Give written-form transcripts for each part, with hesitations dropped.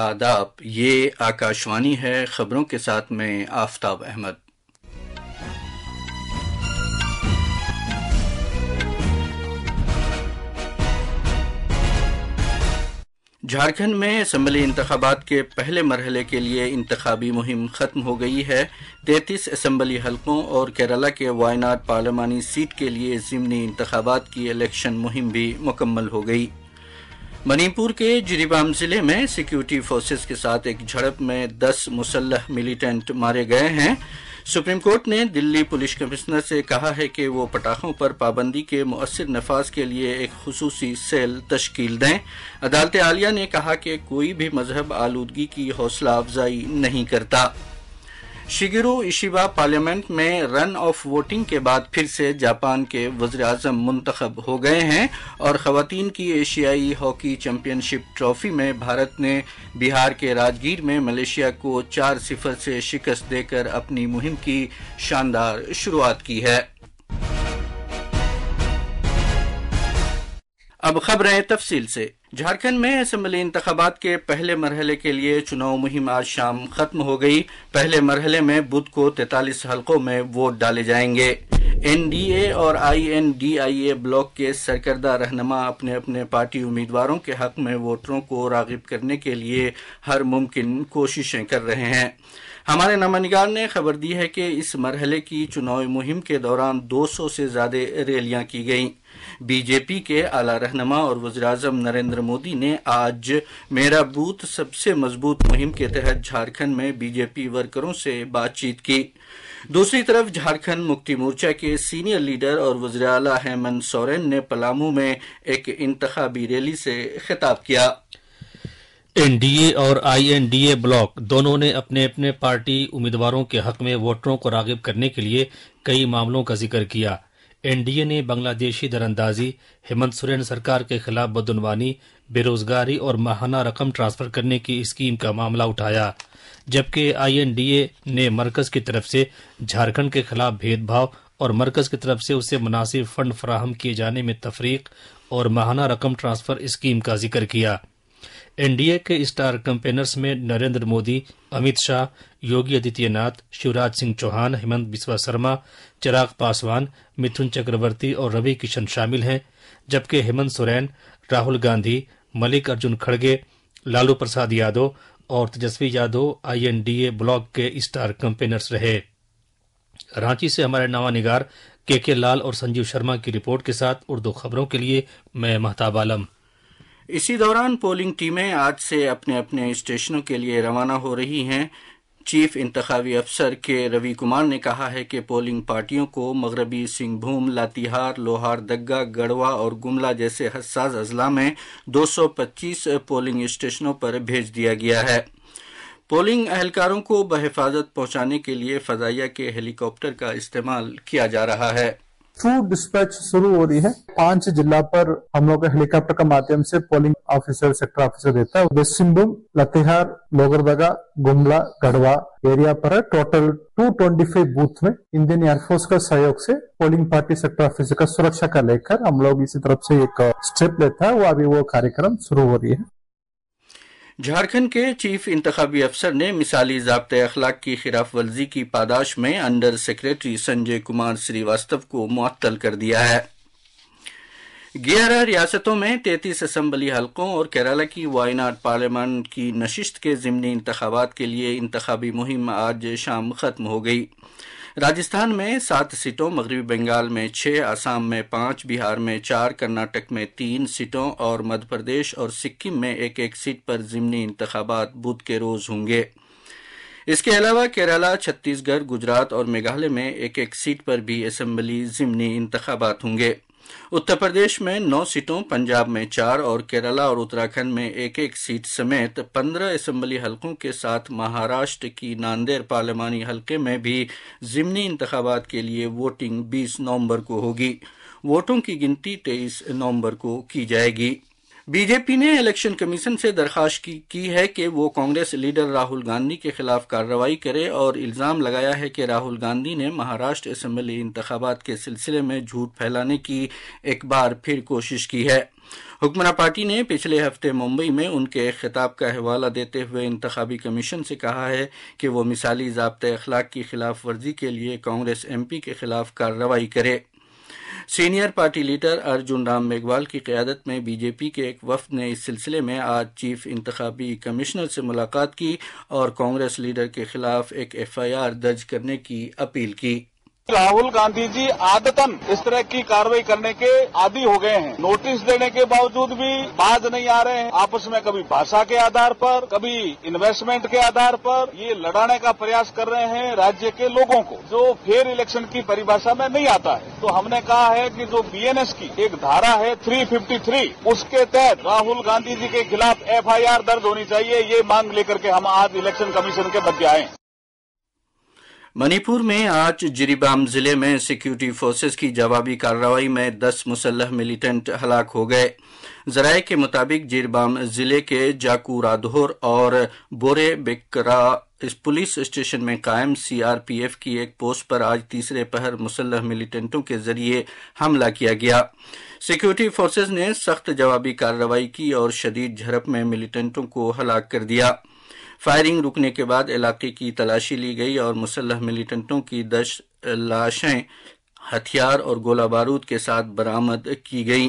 آداب، یہ آکاشوانی ہے، خبروں کے ساتھ میں آفتاب احمد۔ جھارکھنڈ میں اسمبلی انتخابات کے پہلے مرحلے کے لیے انتخابی مہم ختم ہو گئی ہے۔ 33 اسمبلی حلقوں اور کیرالہ کے وائناڈ پارلیمانی سیٹ کے لیے ضمنی انتخابات کی الیکشن مہم بھی مکمل ہو گئی۔ منی پور کے جریبام ضلع میں سیکیورٹی فورسز کے ساتھ ایک جھڑپ میں 10 مسلح ملیٹنٹ مارے گئے ہیں۔ سپریم کورٹ نے دلی پولیس کمشنر سے کہا ہے کہ وہ پٹاخوں پر پابندی کے مؤثر نفاذ کے لیے ایک خصوصی سیل تشکیل دیں۔ عدالت عالیہ نے کہا کہ کوئی بھی مذہب آلودگی کی حوصلہ افزائی نہیں کرتا۔ شگیرو ایشیبا پارلیمنٹ میں رن آف ووٹنگ کے بعد پھر سے جاپان کے وزیر اعظم منتخب ہو گئے ہیں اور خواتین کی ایشیائی ہاکی چیمپئن شپ ٹرافی میں بھارت نے بہار کے راجگیر میں ملیشیا کو 4-0 سے شکست دے کر اپنی مہم کی شاندار شروعات کی ہے۔ اب خبریں تفصیل سے۔ جھارکھنڈ میں اسمبلی انتخابات کے پہلے مرحلے کے لیے چناؤ مہم آج شام ختم ہو گئی۔ پہلے مرحلے میں بدھ کو 43 حلقوں میں ووٹ ڈالے جائیں گے۔ این ڈی اے اور INDIA بلاک کے سرکردہ رہنما اپنے اپنے پارٹی امیدواروں کے حق میں ووٹروں کو راغب کرنے کے لیے ہر ممکن کوششیں کر رہے ہیں۔ ہمارے نامہ نگار نے خبر دی ہے کہ اس مرحلے کی چناوی مہم کے دوران 200 سے زیادہ ریلیاں کی گئیں۔ بی جے پی کے اعلیٰ رہنما اور وزیر اعظم نریندر مودی نے آج میرا بوتھ سب سے مضبوط مہم کے تحت جھارکھنڈ میں بی جے پی ورکروں سے بات چیت کی۔ دوسری طرف جھارکھنڈ مکتی مورچہ کے سینئر لیڈر اور وزیر اعلیٰ ہیمنت سورین نے پلامو میں ایک انتخابی ریلی سے خطاب کیا۔ NDA اور INDA بلاک دونوں نے اپنے اپنے پارٹی امیدواروں کے حق میں ووٹروں کو راغب کرنے کے لیے کئی معاملوں کا ذکر کیا۔ NDA نے بنگلہ دیشی دراندازی، ہیمنت سورین سرکار کے خلاف بدعنوانی، بے روزگاری اور ماہانہ رقم ٹرانسفر کرنے کی اسکیم کا معاملہ اٹھایا، جبکہ INDA نے مرکز کی طرف سے جھارکھنڈ کے خلاف بھید بھاؤ اور مرکز کی طرف سے اسے مناسب فنڈ فراہم کیے جانے میں تفریق اور ماہانہ رقم ٹرانسفر اسکیم کا ذکر کیا۔ NDA کے اسٹار کیمپینرز میں نریندر مودی، امت شاہ، یوگی آدتیہ ناتھ، شیوراج سنگھ چوہان، ہیمنت بسوا سرما، چراغ پاسوان، متھن چکرورتی اور روی کشن شامل ہیں، جبکہ ہیمنت سورین، راہل گاندھی، ملک ارجن کھڑگے، لالو پرساد یادو اور تیجسوی یادو INDA بلاک کے اسٹار کیمپینرز رہے۔ رانچی سے ہمارے نامہ نگار کے لال اور سنجیو شرما کی رپورٹ کے ساتھ اردو خبروں کے لیے میں مہتاب عالم۔ اسی دوران پولنگ ٹیمیں آج سے اپنے اپنے اسٹیشنوں کے لیے روانہ ہو رہی ہیں۔ چیف انتخابی افسر کے روی کمار نے کہا ہے کہ پولنگ پارٹیوں کو مغربی سنگھ بھوم، لاتیہار، لوہار دگا، گڑھوا اور گملا جیسے حساس اضلاع میں 225 پولنگ اسٹیشنوں پر بھیج دیا گیا ہے۔ پولنگ اہلکاروں کو بحفاظت پہنچانے کے لیے فضائیہ کے ہیلی کاپٹر کا استعمال کیا جا رہا ہے۔ ٹرو ڈسپیچ شروع ہو رہی ہے۔ 5 ضلع پر ہم لوگ ہیلی کاپٹر کا مادھیم سے پولنگ آفیسر، سیکٹر آفیسر دیتا ہے۔ ویسٹ سنگھ بھوم، لاتیہار، لوگردگا، گملا، گڑھوا ایریا پر ہے۔ ٹوٹل 225 بوتھ میں انڈین ایئر فورس کا سہیوگ سے پولنگ پارٹی سیکٹر آفیسر کا سرکشا کا لے کر ہم لوگ اسی طرف سے ایک اسٹیپ لیتا ہے، وہ ابھی وہ کاریہ شروع ہو رہی ہے۔ جھارکھنڈ کے چیف انتخابی افسر نے مثالی ضابطۂ اخلاق کی خلاف ورزی کی پاداش میں انڈر سیکریٹری سنجے کمار سریواستو کو معطل کر دیا ہے۔ 11 ریاستوں میں 33 اسمبلی حلقوں اور کیرالہ کی وائناڈ پارلیمان کی نشست کے ضمنی انتخابات کے لیے انتخابی مہم آج شام ختم ہو گئی۔ راجستھان میں 7 سیٹوں، مغربی بنگال میں 6، آسام میں 5، بہار میں 4، کرناٹک میں 3 سیٹوں اور مدھیہ پردیش اور سکم میں ایک سیٹ پر ضمنی انتخابات بدھ کے روز ہوں گے۔ اس کے علاوہ کیرالہ، چھتیس گڑھ، گجرات اور میگھالیہ میں ایک سیٹ پر بھی اسمبلی ضمنی انتخابات ہوں گے۔ اتر پردیش میں 9 سیٹوں، پنجاب میں 4 اور کیرالہ اور اتراکھنڈ میں ایک سیٹ سمیت 15 اسمبلی حلقوں کے ساتھ مہاراشٹر کی ناندیڑ پارلیمانی حلقے میں بھی ضمنی انتخابات کے لیے ووٹنگ 20 نومبر کو ہوگی۔ ووٹوں کی گنتی 23 نومبر کو کی جائے گی۔ بی جے پی نے الیکشن کمیشن سے درخواست کی ہے کہ وہ کانگریس لیڈر راہل گاندھی کے خلاف کارروائی کرے اور الزام لگایا ہے کہ راہل گاندھی نے مہاراشٹر اسمبلی انتخابات کے سلسلے میں جھوٹ پھیلانے کی ایک بار پھر کوشش کی ہے۔ حکمراں پارٹی نے پچھلے ہفتے ممبئی میں ان کے خطاب کا حوالہ دیتے ہوئے انتخابی کمیشن سے کہا ہے کہ وہ مثالی ضابطۂ اخلاق کی خلاف ورزی کے لیے کانگریس ایم پی کے خلاف کارروائی کرے۔ Senior party leader Arjun Ram Meghwal کی قیادت میں بی جے پی کے ایک وفد نے اس سلسلے میں آج چیف انتخابی کمشنر سے ملاقات کی اور کانگریس لیڈر کے خلاف ایک FIR درج کرنے کی اپیل کی۔ راہل گاندھی جی عادتاً اس طرح کی کارروائی کرنے کے عادی ہو گئے ہیں، نوٹس دینے کے باوجود بھی باز نہیں آ رہے ہیں، آپس میں کبھی بھاشا کے آدھار پر، کبھی انویسٹمنٹ کے آدھار پر یہ لڑانے کا پریاس کر رہے ہیں راجیہ کے لوگوں کو، جو فیئر الیکشن کی پریبھاشا میں نہیں آتا ہے۔ تو ہم نے کہا ہے کہ جو BNS کی ایک دھارا ہے 353 اس کے تحت راہل گاندھی جی کے خلاف FIR درج ہونی چاہیے، یہ مانگ لے کر کے ہم آج الیکشن کمیشن کے مدعے آئے ہیں۔ منی پور میں آج جریبام ضلع میں سیکیورٹی فورسز کی جوابی کارروائی میں 10 مسلح ملیٹنٹ ہلاک ہو گئے۔ ذرائع کے مطابق جریبام ضلع کے جاکو رادھور اور بورے بیکرا اس پولیس اسٹیشن میں قائم CRPF کی ایک پوسٹ پر آج تیسرے پہر مسلح ملیٹنٹوں کے ذریعے حملہ کیا گیا۔ سیکیورٹی فورسز نے سخت جوابی کارروائی کی اور شدید جھڑپ میں ملیٹنٹوں کو ہلاک کر دیا۔ فائرنگ رکنے کے بعد علاقے کی تلاشی لی گئی اور مسلح ملیٹنٹوں کی 10 لاشیں ہتھیار اور گولہ بارود کے ساتھ برآمد کی گئیں۔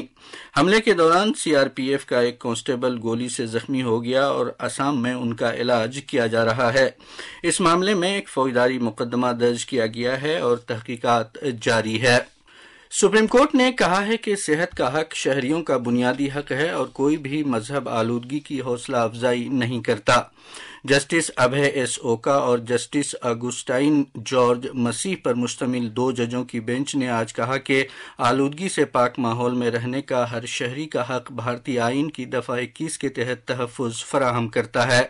حملے کے دوران CRPF کا ایک کانسٹیبل گولی سے زخمی ہو گیا اور آسام میں ان کا علاج کیا جا رہا ہے۔ اس معاملے میں ایک فوجداری مقدمہ درج کیا گیا ہے اور تحقیقات جاری ہے۔ سپریم کورٹ نے کہا ہے کہ صحت کا حق شہریوں کا بنیادی حق ہے اور کوئی بھی مذہب آلودگی کی حوصلہ افزائی نہیں کرتا۔ جسٹس ابھے ایس اوکا اور جسٹس اگسٹائن جارج مسیح پر مشتمل 2 ججوں کی بینچ نے آج کہا کہ آلودگی سے پاک ماحول میں رہنے کا ہر شہری کا حق بھارتی آئین کی دفعہ 21 کے تحت تحفظ فراہم کرتا ہے۔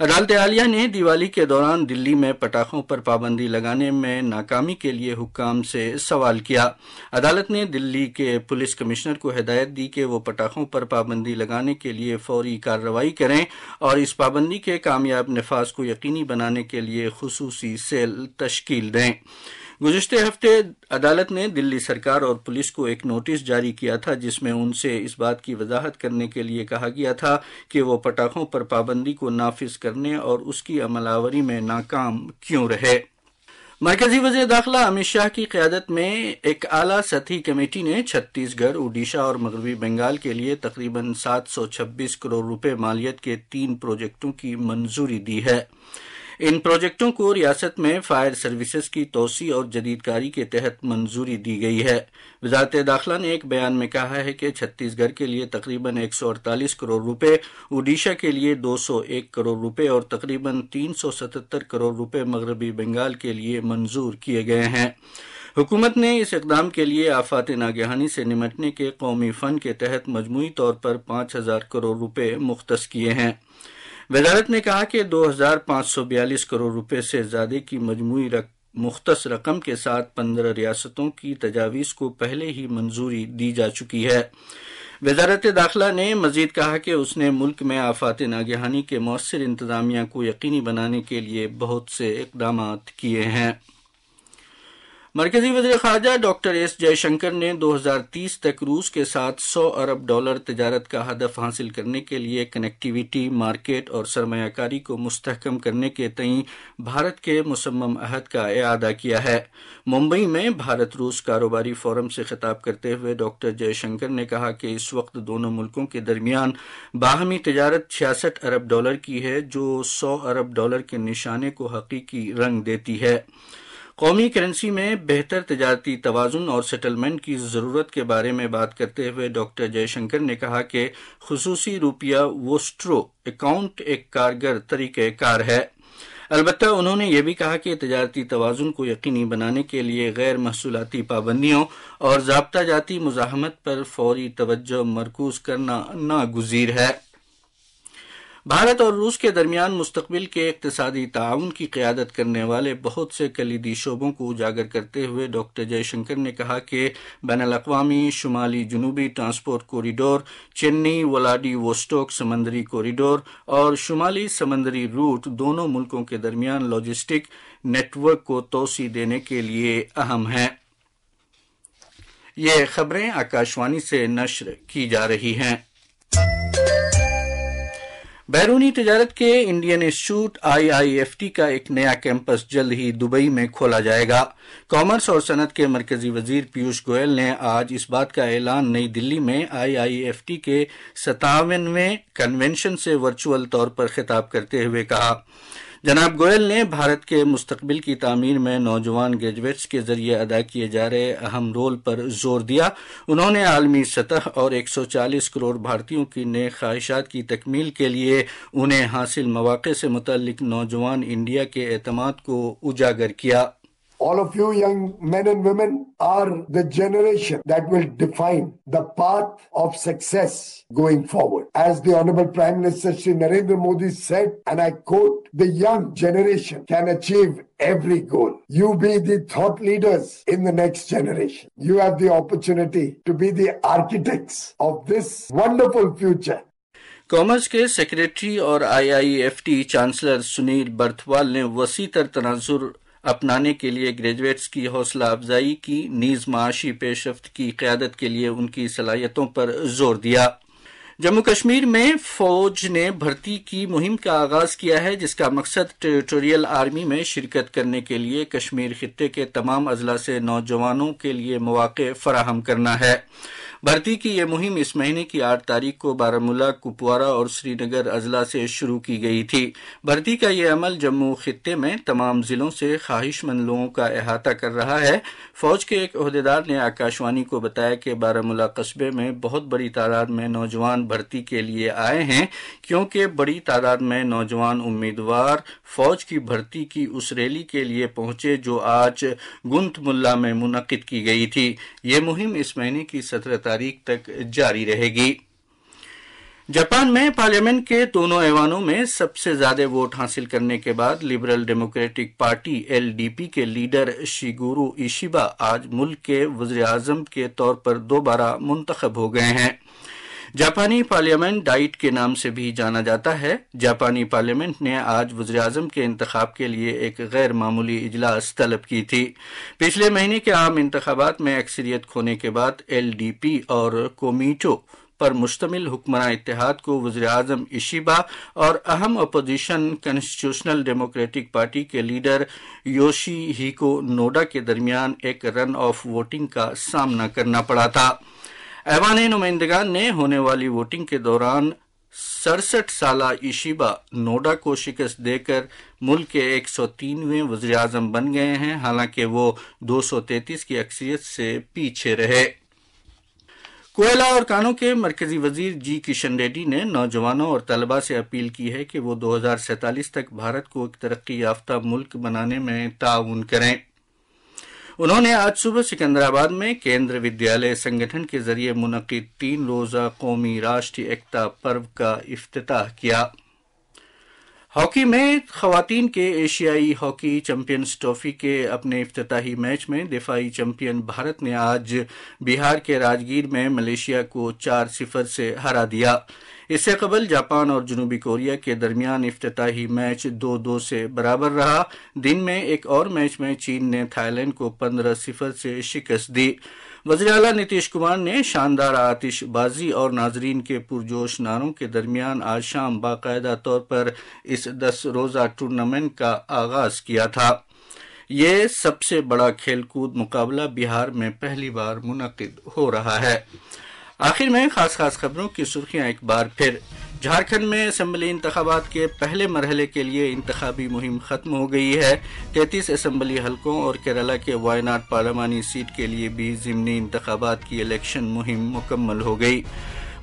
عدالت عالیہ نے دیوالی کے دوران دلی میں پٹاخوں پر پابندی لگانے میں ناکامی کے لیے حکام سے سوال کیا۔ عدالت نے دلی کے پولیس کمشنر کو ہدایت دی کہ وہ پٹاخوں پر پابندی لگانے کے لیے فوری کارروائی کریں اور اس پابندی کے کامیاب نفاذ کو یقینی بنانے کے لیے خصوصی سیل تشکیل دیں۔ گزشتہ ہفتے عدالت نے دلی سرکار اور پولیس کو ایک نوٹس جاری کیا تھا جس میں ان سے اس بات کی وضاحت کرنے کے لیے کہا گیا تھا کہ وہ پٹاخوں پر پابندی کو نافذ کرنے اور اس کی عمل آوری میں ناکام کیوں رہے۔ مرکزی وزیر داخلہ امت شاہ کی قیادت میں ایک اعلیٰ سطحی کمیٹی نے چھتیس گڑھ، اڈیشہ اور مغربی بنگال کے لیے تقریباً 726 کروڑ روپے مالیت کے 3 پروجیکٹوں کی منظوری دی ہے۔ ان پروجیکٹوں کو ریاست میں فائر سروسز کی توسیع اور جدید کاری کے تحت منظوری دی گئی ہے۔ وزارت داخلہ نے ایک بیان میں کہا ہے کہ چھتیس گڑھ کے لیے تقریباً 148 کروڑ روپے، اڈیشہ کے لیے 201 کروڑ روپے اور تقریباً 377 کروڑ روپے مغربی بنگال کے لیے منظور کیے گئے ہیں۔ حکومت نے اس اقدام کے لیے آفات ناگہانی سے نمٹنے کے قومی فنڈ کے تحت مجموعی طور پر 5000 کروڑ روپے مختص کیے ہیں۔ وزارت نے کہا کہ 2542 کروڑ روپے سے زیادہ کی مجموعی مختص رقم کے ساتھ 15 ریاستوں کی تجاویز کو پہلے ہی منظوری دی جا چکی ہے۔ وزارت داخلہ نے مزید کہا کہ اس نے ملک میں آفات ناگہانی کے مؤثر انتظامیہ کو یقینی بنانے کے لیے بہت سے اقدامات کیے ہیں۔ مرکزی وزیر خارجہ ڈاکٹر ایس جے شنکر نے 2030 تک روس کے ساتھ $100 ارب تجارت کا ہدف حاصل کرنے کے لیے کنیکٹیویٹی، مارکیٹ اور سرمایہ کاری کو مستحکم کرنے کے تئیں بھارت کے مصمم عہد کا اعادہ کیا ہے۔ ممبئی میں بھارت روس کاروباری فورم سے خطاب کرتے ہوئے ڈاکٹر جے شنکر نے کہا کہ اس وقت دونوں ملکوں کے درمیان باہمی تجارت $66 ارب کی ہے، جو $100 ارب کے نشانے کو حقیقی رنگ دیتی ہے۔ قومی کرنسی میں بہتر تجارتی توازن اور سیٹلمنٹ کی ضرورت کے بارے میں بات کرتے ہوئے ڈاکٹر جے شنکر نے کہا کہ خصوصی روپیہ ووسٹرو اکاؤنٹ ایک کارگر طریقہ کار ہے۔ البتہ انہوں نے یہ بھی کہا کہ تجارتی توازن کو یقینی بنانے کے لیے غیر محصولاتی پابندیوں اور ضابطہ جاتی مزاحمت پر فوری توجہ مرکوز کرنا ناگزیر ہے۔ بھارت اور روس کے درمیان مستقبل کے اقتصادی تعاون کی قیادت کرنے والے بہت سے کلیدی شعبوں کو اجاگر کرتے ہوئے ڈاکٹر جے شنکر نے کہا کہ بین الاقوامی شمالی جنوبی ٹرانسپورٹ کوریڈور، چنئی ولادی ووسٹوک سمندری کوریڈور اور شمالی سمندری روٹ دونوں ملکوں کے درمیان لاجسٹک نیٹ ورک کو توسیع دینے کے لیے اہم ہیں۔ یہ خبریں آکاشوانی سے نشر کی جا رہی ہیں۔ بیرونی تجارت کے انڈین انسٹیٹیوٹ IIFT کا ایک نیا کیمپس جلد ہی دبئی میں کھولا جائے گا۔ کامرس اور صنعت کے مرکزی وزیر پیوش گوئل نے آج اس بات کا اعلان نئی دلی میں IIFT کے 57ویں کنونشن سے ورچوئل طور پر خطاب کرتے ہوئے کہا۔ جناب گوئل نے بھارت کے مستقبل کی تعمیر میں نوجوان گریجویٹس کے ذریعے ادا کیے جا رہے اہم رول پر زور دیا۔ انہوں نے عالمی سطح اور 140 کروڑ بھارتیوں کی نیک خواہشات کی تکمیل کے لیے انہیں حاصل مواقع سے متعلق نوجوان انڈیا کے اعتماد کو اجاگر کیا۔ All of you young men and women are the generation that will define the path of success going forward. As the Honorable Prime Minister Shri Narendra Modi said, and I quote, the young generation can achieve every goal. You be the thought leaders in the next generation. You have the opportunity to be the architects of this wonderful future. Commerce کے secretary اور IIFT chancellor Sunil برتھوال نے وسیع تر تناظر اپنانے کے لیے graduates کی حوصلہ افزائی کی، نیز معاشی پیش رفت کی قیادت کے لیے ان کی صلاحیتوں پر زور دیا۔ جموں کشمیر میں فوج نے بھرتی کی مہم کا آغاز کیا ہے، جس کا مقصد ٹیریٹوریل آرمی میں شرکت کرنے کے لیے کشمیر خطے کے تمام اضلاع سے نوجوانوں کے لیے مواقع فراہم کرنا ہے۔ بھرتی کی یہ مہم اس مہینے کی 8 تاریخ کو بارہمولہ، کپوارہ اور سری نگر اضلاع سے شروع کی گئی تھی۔ بھرتی کا یہ عمل جموں خطے میں تمام ضلعوں سے خواہش مند لوگوں کا احاطہ کر رہا ہے۔ فوج کے ایک عہدیدار نے آکاشوانی کو بتایا کہ بارہمولہ قصبے میں بہت بڑی تعداد میں نوجوان بھرتی کے لیے آئے ہیں، کیونکہ بڑی تعداد میں نوجوان امیدوار فوج کی بھرتی کی اس ریلی کے لیے پہنچے جو آج گنت ملا میں منعقد کی گئی تھی۔ یہ مہم اس مہینے کی 17 تاریخ تک جاری رہے گی۔ جاپان میں پارلیمنٹ کے دونوں ایوانوں میں سب سے زیادہ ووٹ حاصل کرنے کے بعد لبرل ڈیموکریٹک پارٹی LDP کے لیڈر شیگورو ایشیبا آج ملک کے وزیر اعظم کے طور پر دوبارہ منتخب ہو گئے ہیں۔ جاپانی پارلیمنٹ ڈائٹ کے نام سے بھی جانا جاتا ہے۔ جاپانی پارلیمنٹ نے آج وزیر اعظم کے انتخاب کے لیے ایک غیر معمولی اجلاس طلب کی تھی۔ پچھلے مہینے کے عام انتخابات میں اکثریت کھونے کے بعد LDP اور کومیٹو پر مشتمل حکمراں اتحاد کو وزیر اعظم ایشیبا اور اہم اپوزیشن کنسٹیٹیوشنل ڈیموکریٹک پارٹی کے لیڈر یوشی ہیکو نوڈا کے درمیان ایک رن آف ووٹنگ کا سامنا کرنا پڑا تھا۔ ایوان نمائندگان نے ہونے والی ووٹنگ کے دوران 67 سالہ ایشیبا نوڈا کو شکست دے کر ملک کے 103ویں وزیر اعظم بن گئے ہیں، حالانکہ وہ 233 کی اکثریت سے پیچھے رہے۔ کوئلہ اور کانوں کے مرکزی وزیر جی کشن ریڈی نے نوجوانوں اور طلباء سے اپیل کی ہے کہ وہ 2047 تک بھارت کو ایک ترقی یافتہ ملک بنانے میں تعاون کریں۔ انہوں نے آج صبح سکندرآباد میں کیندر ودیالیہ سنگٹھن کے ذریعے منعقد 3 روزہ قومی راشٹری ایکتا پرو کا افتتاح کیا۔ ہاکی میں خواتین کے ایشیائی ہاکی چیمپئنز ٹرافی کے اپنے افتتاحی میچ میں دفاعی چیمپئن بھارت نے آج بہار کے راجگیر میں ملیشیا کو 4-0 سے ہرا دیا۔ اس سے قبل جاپان اور جنوبی کوریا کے درمیان افتتاحی میچ 2-2 سے برابر رہا۔ دن میں ایک اور میچ میں چین نے تھائی لینڈ کو 15-0 سے شکست دی۔ وزیر اعلیٰ نتیش کمار نے شاندار آتش بازی اور ناظرین کے پرجوش نعروں کے درمیان آج شام باقاعدہ طور پر اس 10 روزہ ٹورنامنٹ کا آغاز کیا تھا۔ یہ سب سے بڑا کھیل کود مقابلہ بہار میں پہلی بار منعقد ہو رہا ہے۔ آخر میں خاص خبروں کی سرخیاں ایک بار پھر۔ جھارکھنڈ میں اسمبلی انتخابات کے پہلے مرحلے کے لیے انتخابی مہم ختم ہو گئی ہے۔ 33 اسمبلی حلقوں اور کیرالہ کے وائناڈ پارلیمانی سیٹ کے لیے بھی ضمنی انتخابات کی الیکشن مہم مکمل ہو گئی۔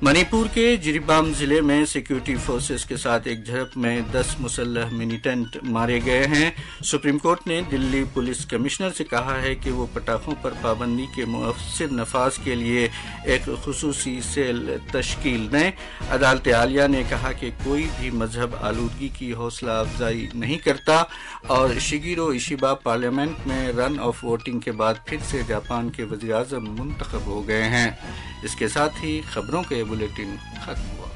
منی پور کے جریبام ضلع میں سیکورٹی فورسز کے ساتھ ایک جھڑپ میں 10 مسلح ملیٹنٹ مارے گئے ہیں۔ سپریم کورٹ نے دلی پولیس کمشنر سے کہا ہے کہ وہ پٹاخوں پر پابندی کے مؤثر نفاذ کے لیے ایک خصوصی سیل تشکیل دیں۔ عدالت عالیہ نے کہا کہ کوئی بھی مذہب آلودگی کی حوصلہ افزائی نہیں کرتا، اور شیگورو ایشیبا پارلیمنٹ میں رن آف ووٹنگ کے بعد پھر سے جاپان کے وزیر اعظم منتخب ہو گئے ہیں۔ اس کے ساتھ ہی خبروں کے بلیٹن ختم ہوا۔